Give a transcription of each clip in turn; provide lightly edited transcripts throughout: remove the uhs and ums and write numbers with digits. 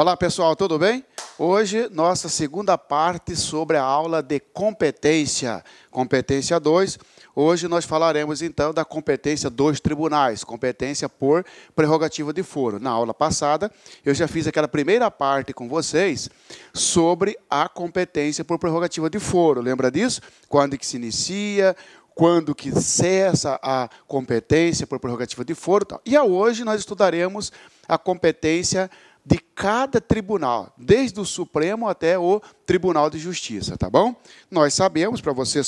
Olá pessoal, tudo bem? Hoje, nossa segunda parte sobre a aula de competência, competência 2. Hoje nós falaremos então da competência dos tribunais, competência por prerrogativa de foro. Na aula passada, eu já fiz aquela primeira parte com vocês sobre a competência por prerrogativa de foro. Lembra disso? Quando que se inicia, quando que cessa a competência por prerrogativa de foro. E hoje nós estudaremos a competência de cada tribunal, desde o Supremo até o Tribunal de Justiça, tá bom? Nós sabemos, para você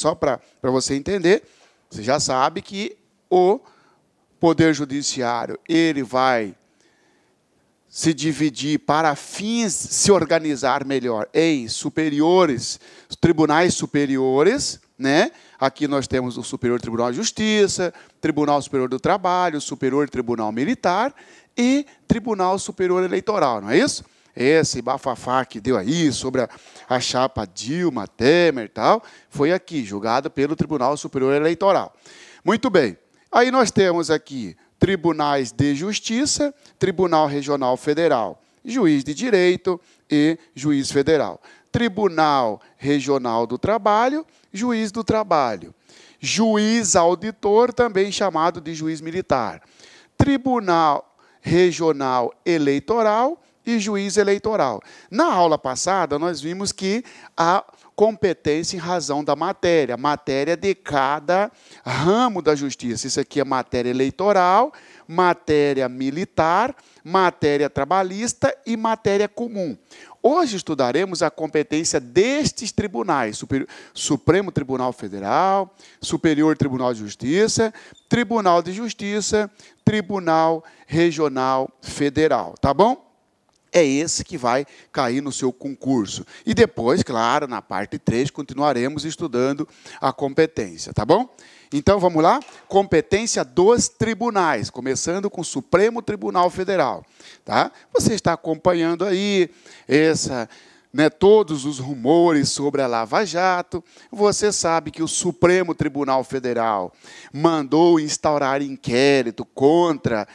entender, você já sabe que o Poder Judiciário, ele vai se dividir para fins se organizar melhor em superiores, tribunais superiores, né? Aqui nós temos o Superior Tribunal de Justiça, Tribunal Superior do Trabalho, Superior Tribunal Militar e Tribunal Superior Eleitoral, não é isso? Esse bafafá que deu aí sobre a chapa Dilma, Temer e tal, foi aqui, julgado pelo Tribunal Superior Eleitoral. Muito bem. Aí nós temos aqui tribunais de justiça, Tribunal Regional Federal, Juiz de Direito e Juiz Federal. Tribunal Regional do Trabalho, Juiz do Trabalho. Juiz Auditor, também chamado de Juiz Militar. Tribunal Regional Eleitoral e Juiz Eleitoral. Na aula passada, nós vimos que a competência em razão da matéria de cada ramo da justiça. Isso aqui é matéria eleitoral, matéria militar, matéria trabalhista e matéria comum. Hoje estudaremos a competência destes tribunais, Supremo Tribunal Federal, Superior Tribunal de Justiça, Tribunal de Justiça, Tribunal Regional Federal, tá bom? É esse que vai cair no seu concurso. E depois, claro, na parte 3, continuaremos estudando a competência, tá bom? Então, vamos lá? Competência dos tribunais, começando com o Supremo Tribunal Federal. Tá? Você está acompanhando aí todos os rumores sobre a Lava Jato. Você sabe que o Supremo Tribunal Federal mandou instaurar inquérito contra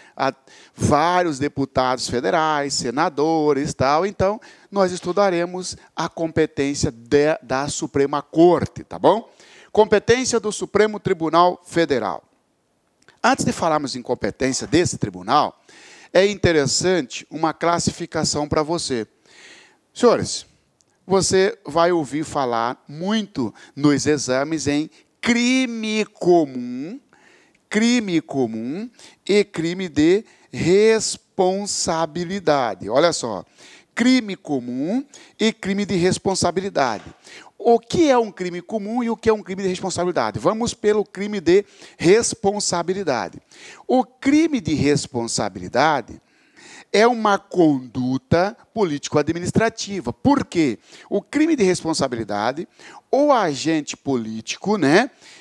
vários deputados federais, senadores e tal. Então, nós estudaremos a competência da Suprema Corte, tá bom? Competência do Supremo Tribunal Federal. Antes de falarmos em competência desse tribunal, é interessante uma classificação para você. Senhores, você vai ouvir falar muito nos exames em crime comum e crime de responsabilidade. Olha só, crime comum e crime de responsabilidade. O que é um crime comum e o que é um crime de responsabilidade? Vamos pelo crime de responsabilidade. O crime de responsabilidade é uma conduta político-administrativa. Por quê? O crime de responsabilidade, o agente político,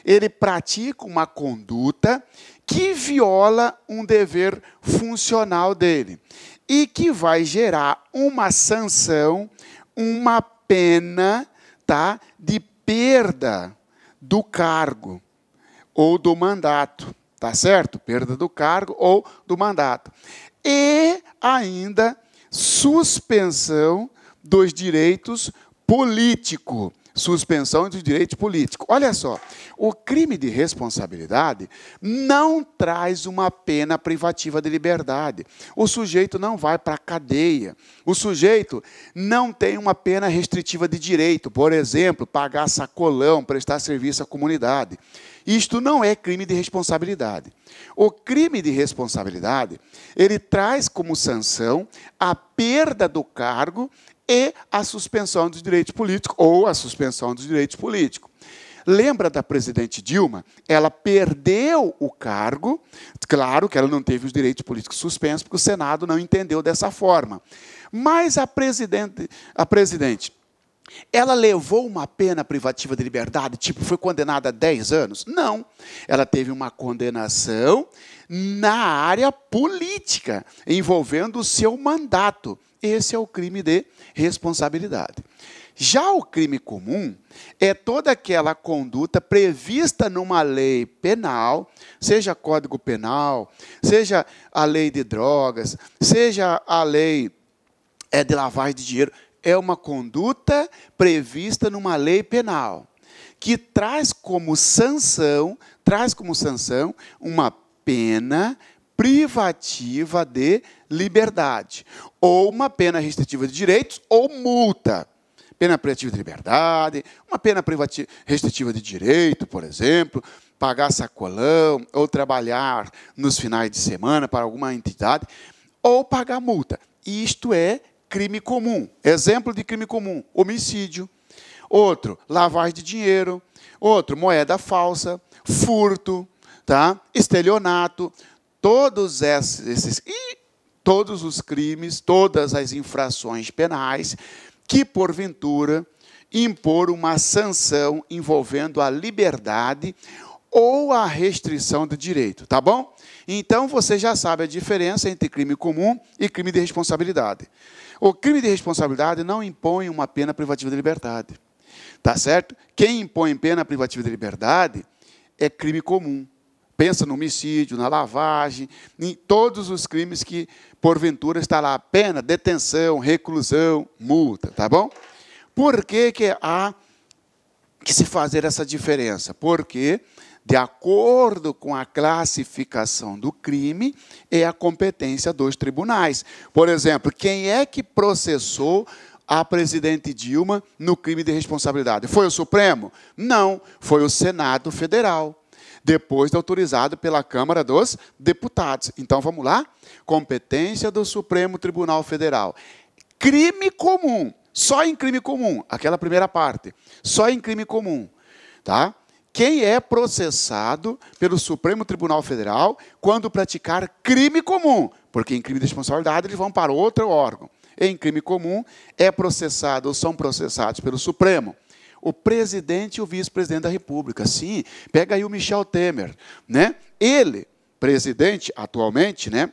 ele pratica uma conduta que viola um dever funcional dele e que vai gerar uma sanção, uma pena, de perda do cargo ou do mandato, tá certo? Perda do cargo ou do mandato. E ainda suspensão dos direitos políticos. Suspensão dos direitos políticos. Olha só, o crime de responsabilidade não traz uma pena privativa de liberdade. O sujeito não vai para a cadeia. O sujeito não tem uma pena restritiva de direito. Por exemplo, pagar sacolão, prestar serviço à comunidade. Isto não é crime de responsabilidade. O crime de responsabilidade, ele traz como sanção a perda do cargo e a suspensão dos direitos políticos, ou a suspensão dos direitos políticos. Lembra da presidente Dilma? Ela perdeu o cargo, claro que ela não teve os direitos políticos suspensos, porque o Senado não entendeu dessa forma. Mas a presidente, ela levou uma pena privativa de liberdade, tipo, foi condenada a 10 anos? Não. Ela teve uma condenação na área política, envolvendo o seu mandato. Esse é o crime de responsabilidade. Já o crime comum é toda aquela conduta prevista numa lei penal, seja Código Penal, seja a lei de drogas, seja a lei é de lavagem de dinheiro. É uma conduta prevista numa lei penal, que traz como sanção uma pena privativa de liberdade, ou uma pena restritiva de direitos, ou multa. Pena privativa de liberdade, uma pena restritiva de direito, por exemplo, pagar sacolão, ou trabalhar nos finais de semana para alguma entidade, ou pagar multa. Isto é crime comum. Exemplo de crime comum: homicídio. Outro, lavagem de dinheiro. Outro, moeda falsa, furto, tá? Estelionato. Todos esses e todos os crimes, todas as infrações penais que, porventura, impor uma sanção envolvendo a liberdade ou a restrição do direito, tá bom? Então, você já sabe a diferença entre crime comum e crime de responsabilidade. O crime de responsabilidade não impõe uma pena privativa de liberdade, tá certo? Quem impõe pena privativa de liberdade é crime comum. Pensa no homicídio, na lavagem, em todos os crimes que, porventura, está lá pena, detenção, reclusão, multa, tá bom? Por que há que se fazer essa diferença? Porque, de acordo com a classificação do crime, é a competência dos tribunais. Por exemplo, quem é que processou a presidente Dilma no crime de responsabilidade? Foi o Supremo? Não, foi o Senado Federal, depois de autorizado pela Câmara dos Deputados. Então, vamos lá? Competência do Supremo Tribunal Federal. Crime comum, só em crime comum, aquela primeira parte, só em crime comum, tá? Quem é processado pelo Supremo Tribunal Federal quando praticar crime comum? Porque em crime de responsabilidade eles vão para outro órgão. Em crime comum é processado ou são processados pelo Supremo o presidente e o vice-presidente da República. Sim, pega aí o Michel Temer, né? Ele, presidente atualmente, né,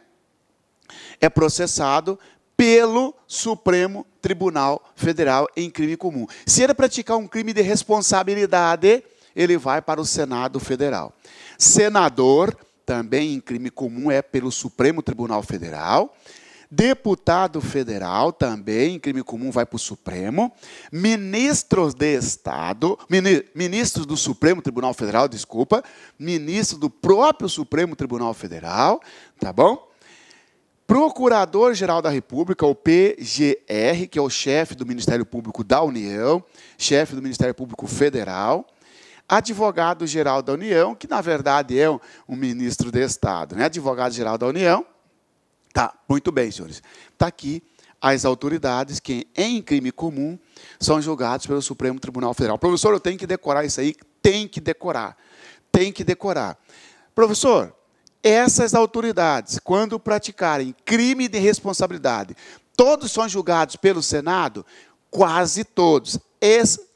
é processado pelo Supremo Tribunal Federal em crime comum. Se ele praticar um crime de responsabilidade, ele vai para o Senado Federal. Senador, também em crime comum, é pelo Supremo Tribunal Federal. Deputado federal, também em crime comum, vai para o Supremo. Ministros de Estado, ministros do Supremo Tribunal Federal, desculpa, ministro do próprio Supremo Tribunal Federal, tá bom? Procurador-Geral da República, o PGR, que é o chefe do Ministério Público da União, chefe do Ministério Público Federal. Advogado-Geral da União, que, na verdade, é um ministro de Estado, né? Advogado-Geral da União. Tá, muito bem, senhores. Está aqui as autoridades que, em crime comum, são julgados pelo Supremo Tribunal Federal. Professor, eu tenho que decorar isso aí? Tem que decorar. Tem que decorar. Professor, essas autoridades, quando praticarem crime de responsabilidade, todos são julgados pelo Senado? Quase todos.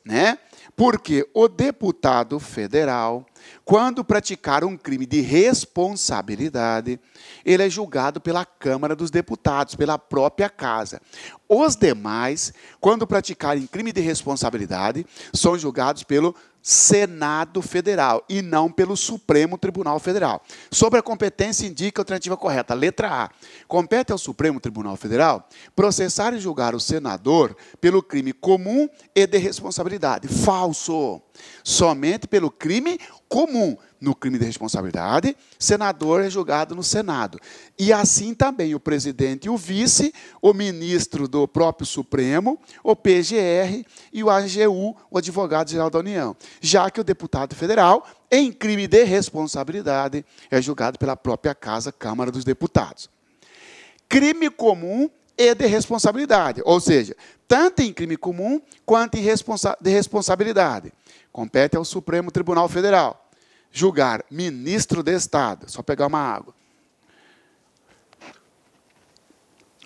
Né? Porque o deputado federal, quando praticar um crime de responsabilidade, ele é julgado pela Câmara dos Deputados, pela própria casa. Os demais, quando praticarem crime de responsabilidade, são julgados pelo Senado Federal e não pelo Supremo Tribunal Federal. Sobre a competência, indica a alternativa correta. Letra A. Compete ao Supremo Tribunal Federal processar e julgar o senador pelo crime comum e de responsabilidade. Falso. Somente pelo crime comum. No crime de responsabilidade, senador é julgado no Senado. E assim também o presidente e o vice, o ministro do próprio Supremo, o PGR e o AGU, o advogado-geral da União. Já que o deputado federal, em crime de responsabilidade, é julgado pela própria casa, Câmara dos Deputados. Crime comum e de responsabilidade, ou seja, tanto em crime comum quanto em de responsabilidade. Compete ao Supremo Tribunal Federal julgar ministro de Estado. Só pegar uma água.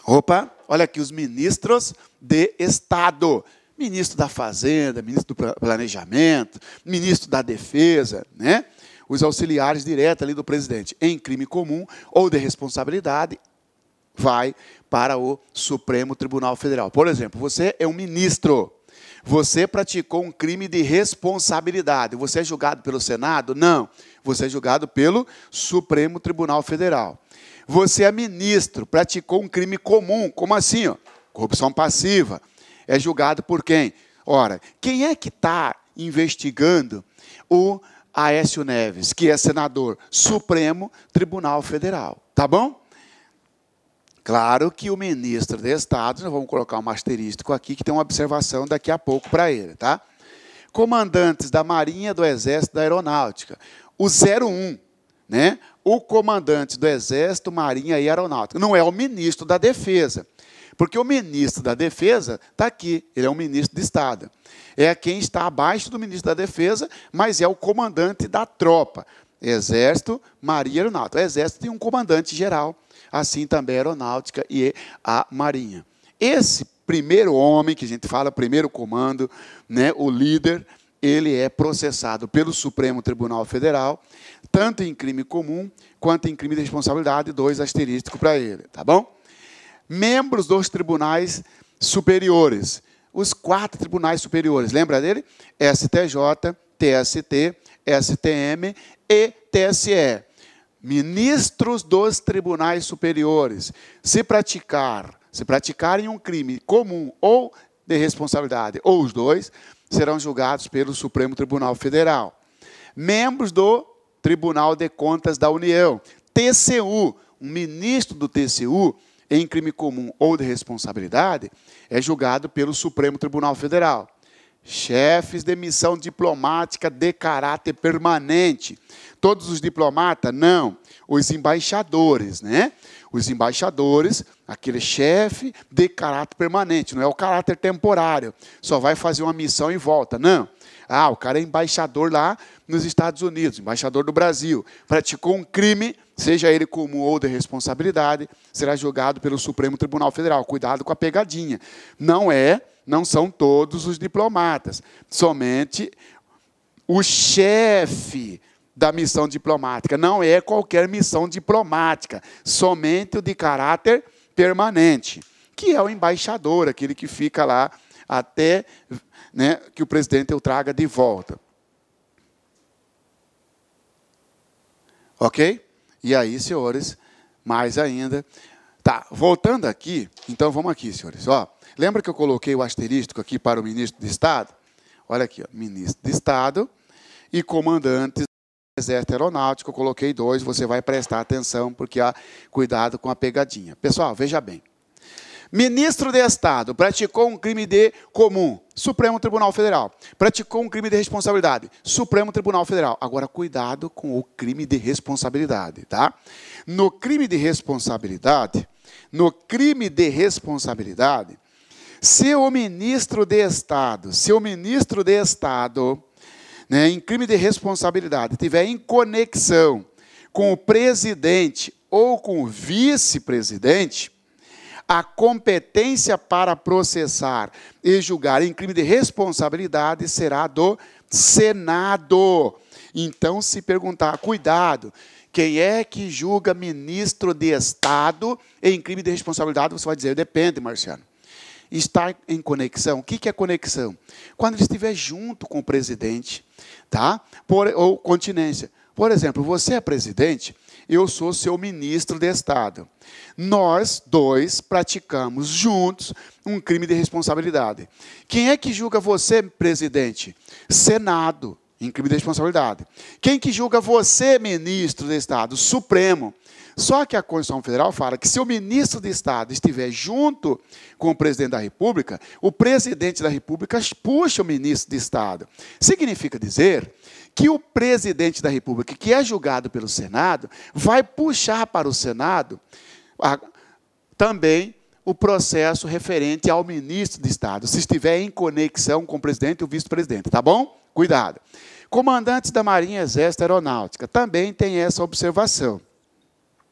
Opa, olha aqui os ministros de Estado. Ministro da Fazenda, ministro do Planejamento, ministro da Defesa, né? Os auxiliares diretos ali do presidente. Em crime comum ou de responsabilidade, vai para o Supremo Tribunal Federal. Por exemplo, você é um ministro. Você praticou um crime de responsabilidade. Você é julgado pelo Senado? Não. Você é julgado pelo Supremo Tribunal Federal. Você é ministro, praticou um crime comum. Como assim? Ó? Corrupção passiva. É julgado por quem? Ora, quem é que está investigando o Aécio Neves, que é senador? Supremo Tribunal Federal. Tá bom? Claro que o ministro de Estado, nós vamos colocar um asterístico aqui, que tem uma observação daqui a pouco para ele, tá? Comandantes da Marinha, do Exército, da Aeronáutica. O 01, né? O comandante do Exército, Marinha e Aeronáutica. Não é o ministro da Defesa, porque o ministro da Defesa está aqui, ele é um ministro de Estado. É quem está abaixo do ministro da Defesa, mas é o comandante da tropa. Exército, Marinha e Aeronáutica. O Exército tem um comandante geral, assim também a Aeronáutica e a Marinha. Esse primeiro homem, que a gente fala, primeiro comando, né, o líder, ele é processado pelo Supremo Tribunal Federal, tanto em crime comum, quanto em crime de responsabilidade, 2 asterísticos para ele, tá bom? Membros dos tribunais superiores, os 4 tribunais superiores, lembra dele? STJ, TST, STM e TSE. Ministros dos tribunais superiores, se praticarem um crime comum ou de responsabilidade, ou os dois, serão julgados pelo Supremo Tribunal Federal. Membros do Tribunal de Contas da União, TCU, um ministro do TCU, em crime comum ou de responsabilidade, é julgado pelo Supremo Tribunal Federal. Chefes de missão diplomática de caráter permanente. Todos os diplomatas? Não. Os embaixadores, né? Os embaixadores, aquele chefe de caráter permanente, não é o caráter temporário. Só vai fazer uma missão e volta. Não. Ah, o cara é embaixador lá nos Estados Unidos, embaixador do Brasil. Praticou um crime, seja ele comum ou de responsabilidade, será julgado pelo Supremo Tribunal Federal. Cuidado com a pegadinha. Não são todos os diplomatas. Somente o chefe da missão diplomática. Não é qualquer missão diplomática. Somente o de caráter permanente, que é o embaixador, aquele que fica lá até, né, que o presidente o traga de volta. Ok? E aí, senhores, mais ainda. Tá, voltando aqui, então vamos aqui, senhores. Ó, lembra que eu coloquei o asterístico aqui para o ministro de Estado? Olha aqui, ó, ministro de Estado e comandantes do Exército Aeronáutico, eu coloquei 2, você vai prestar atenção, porque há cuidado com a pegadinha. Pessoal, veja bem. Ministro de Estado praticou um crime de comum, Supremo Tribunal Federal. Praticou um crime de responsabilidade, Supremo Tribunal Federal. Agora, cuidado com o crime de responsabilidade, tá? No crime de responsabilidade, se o ministro de Estado, né, em crime de responsabilidade, tiver em conexão com o presidente ou com o vice-presidente, a competência para processar e julgar em crime de responsabilidade será do Senado. Então, se perguntar, cuidado, quem é que julga ministro de Estado em crime de responsabilidade? Você vai dizer, depende, Marciano. Estar em conexão. O que é conexão? Quando ele estiver junto com o presidente, tá? Ou continência. Por exemplo, você é presidente, eu sou seu ministro de Estado. Nós 2 praticamos juntos um crime de responsabilidade. Quem é que julga você, presidente? Senado, em crime de responsabilidade. Quem que julga você, ministro de Estado? Supremo. Só que a Constituição Federal fala que se o ministro de Estado estiver junto com o presidente da República, o presidente da República puxa o ministro de Estado. Significa dizer que o presidente da República, que é julgado pelo Senado, vai puxar para o Senado também o processo referente ao ministro de Estado, se estiver em conexão com o presidente e o vice-presidente, tá bom? Cuidado. Comandantes da Marinha, Exército e Aeronáutica, também tem essa observação.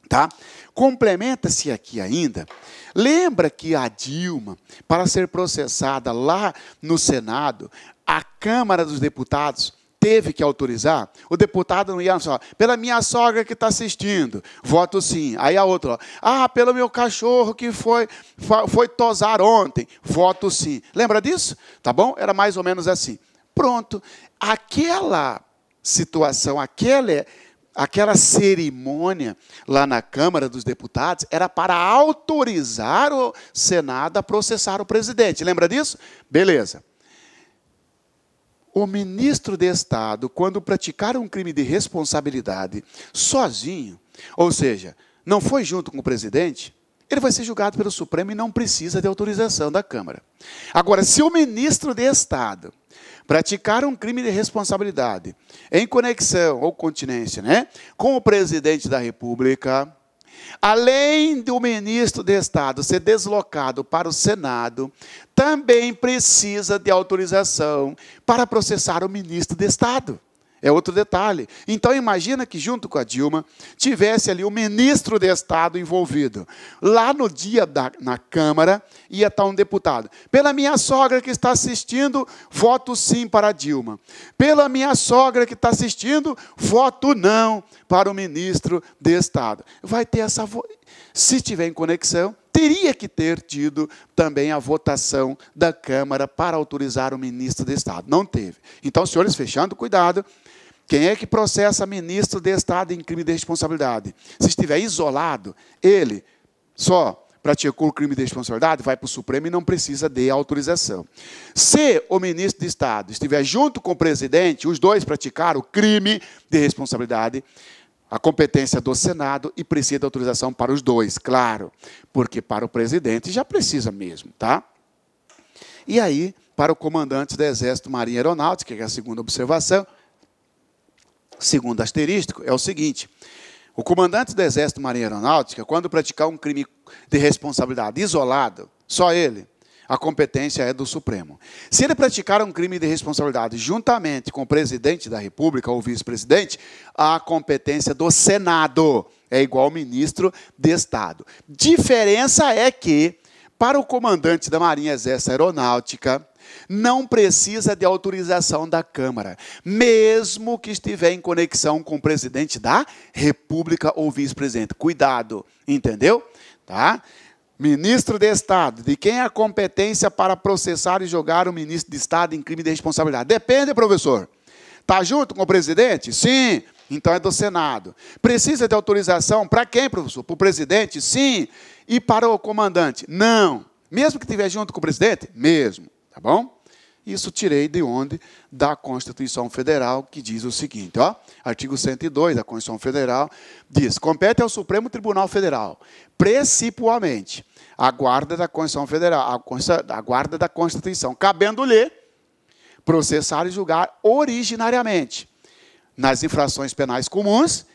Tá? Complementa-se aqui ainda, lembra que a Dilma, para ser processada lá no Senado, a Câmara dos Deputados teve que autorizar? O deputado não ia só, pela minha sogra que está assistindo, voto sim. Aí a outra, pelo meu cachorro que foi tosar ontem, voto sim. Lembra disso? Tá bom? Era mais ou menos assim. Pronto. Aquela situação, aquele aquela cerimônia lá na Câmara dos Deputados era para autorizar o Senado a processar o presidente. Lembra disso? Beleza. O ministro de Estado, quando praticar um crime de responsabilidade sozinho, ou seja, não foi junto com o presidente, ele vai ser julgado pelo Supremo e não precisa de autorização da Câmara. Agora, se o ministro de Estado praticar um crime de responsabilidade em conexão ou continência, né, com o presidente da República, além do ministro de Estado ser deslocado para o Senado, também precisa de autorização para processar o ministro de Estado. É outro detalhe. Então, imagina que, junto com a Dilma, tivesse ali o ministro de Estado envolvido. Lá no dia na Câmara, ia estar um deputado. Pela minha sogra que está assistindo, voto sim para a Dilma. Pela minha sogra que está assistindo, voto não para o ministro de Estado. Vai ter essa... Se tiver em conexão, teria que ter tido também a votação da Câmara para autorizar o ministro de Estado. Não teve. Então, senhores, fechando, cuidado. Quem é que processa ministro de Estado em crime de responsabilidade? Se estiver isolado, ele só praticou o crime de responsabilidade, vai para o Supremo e não precisa de autorização. Se o ministro de Estado estiver junto com o presidente, os dois praticaram o crime de responsabilidade, a competência do Senado e precisa de autorização para os dois, claro, porque para o presidente já precisa mesmo, tá? E aí, para o comandante do Exército, Marinha e Aeronáutica, que é a segunda observação, segundo asterístico, é o seguinte: o comandante do Exército, Marinha e Aeronáutica, quando praticar um crime de responsabilidade isolado, só ele, a competência é do Supremo. Se ele praticar um crime de responsabilidade juntamente com o presidente da República ou vice-presidente, a competência do Senado é igual ao ministro de Estado. Diferença é que, para o comandante da Marinha, Exército e Aeronáutica, não precisa de autorização da Câmara, mesmo que estiver em conexão com o presidente da República ou vice-presidente. Cuidado, entendeu? Tá? Ministro de Estado, de quem é a competência para processar e julgar o ministro de Estado em crime de responsabilidade? Depende, professor. Está junto com o presidente? Sim. Então é do Senado. Precisa de autorização para quem, professor? Para o presidente? Sim. E para o comandante? Não. Mesmo que estiver junto com o presidente? Mesmo. Tá bom? Isso tirei de onde? Da Constituição Federal, que diz o seguinte, ó, artigo 102 da Constituição Federal, diz: compete ao Supremo Tribunal Federal, principalmente, a guarda da Constituição Federal, a guarda da Constituição, cabendo-lhe processar e julgar originariamente, nas infrações penais comuns,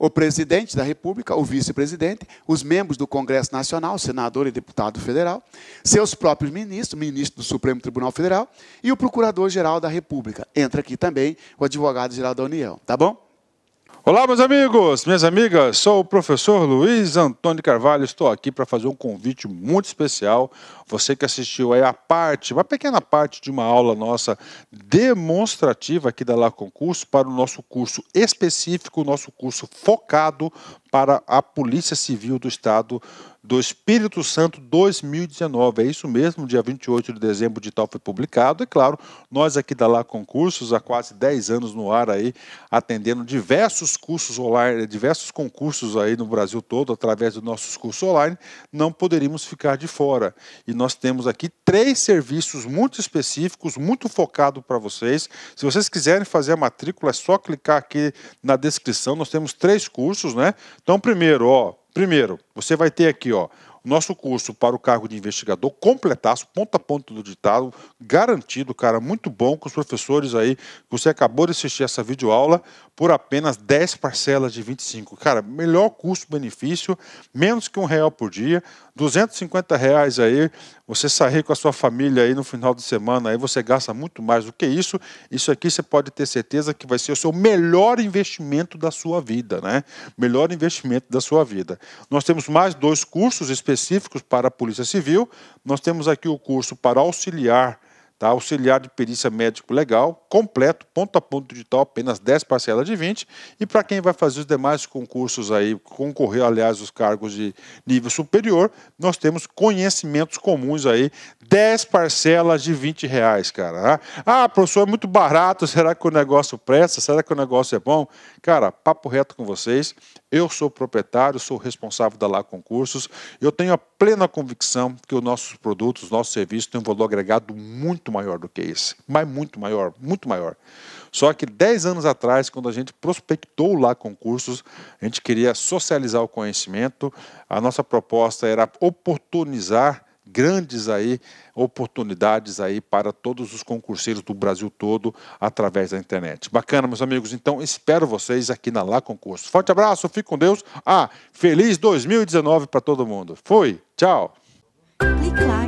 o presidente da República, o vice-presidente, os membros do Congresso Nacional, senador e deputado federal, seus próprios ministros, ministro do Supremo Tribunal Federal e o Procurador-Geral da República. Entra aqui também o Advogado-Geral da União, tá bom? Olá, meus amigos, minhas amigas, sou o professor Luiz Antônio Carvalho, estou aqui para fazer um convite muito especial. Você que assistiu aí uma pequena parte de uma aula nossa demonstrativa aqui da La Concurso para o nosso curso específico, o nosso curso focado para a Polícia Civil do Estado do Espírito Santo 2019. É isso mesmo, dia 28 de dezembro o edital foi publicado. E claro, nós aqui da La Concursos, há quase 10 anos no ar aí, atendendo diversos cursos online, diversos concursos aí no Brasil todo, através dos nossos cursos online, não poderíamos ficar de fora. E nós temos aqui 3 serviços muito específicos, muito focados para vocês. Se vocês quiserem fazer a matrícula, é só clicar aqui na descrição. Nós temos 3 cursos, né? Então, primeiro, você vai ter aqui, ó, o nosso curso para o cargo de investigador, completaço, ponto a ponto do ditado, garantido, cara, muito bom, com os professores aí, você acabou de assistir essa videoaula, por apenas 10 parcelas de 25. Cara, melhor custo-benefício, menos que R$1 por dia, R$250 aí, você sair com a sua família aí no final de semana, aí você gasta muito mais do que isso. Isso aqui você pode ter certeza que vai ser o seu melhor investimento da sua vida, né? Melhor investimento da sua vida. Nós temos mais 2 cursos específicos para a Polícia Civil. Nós temos aqui o curso para auxiliar tá? Auxiliar de perícia médico legal, completo, ponto a ponto digital, apenas 10 parcelas de 20. E para quem vai fazer os demais concursos aí, concorrer, aliás, os cargos de nível superior, nós temos conhecimentos comuns aí, 10 parcelas de R$20, cara. Ah, professor, é muito barato, será que o negócio presta? Será que o negócio é bom? Cara, papo reto com vocês, eu sou proprietário, sou responsável da Lá Concursos, eu tenho a plena convicção que os nossos produtos, os nossos serviços têm um valor agregado muito maior do que esse, mas muito maior, muito maior. Só que 10 anos atrás, quando a gente prospectou Lá Concursos, a gente queria socializar o conhecimento, a nossa proposta era oportunizar grandes aí oportunidades aí para todos os concurseiros do Brasil todo através da internet. Bacana, meus amigos. Então, espero vocês aqui na Lá Concursos. Forte abraço, fique com Deus. Feliz 2019 para todo mundo. Fui, tchau. Clique lá.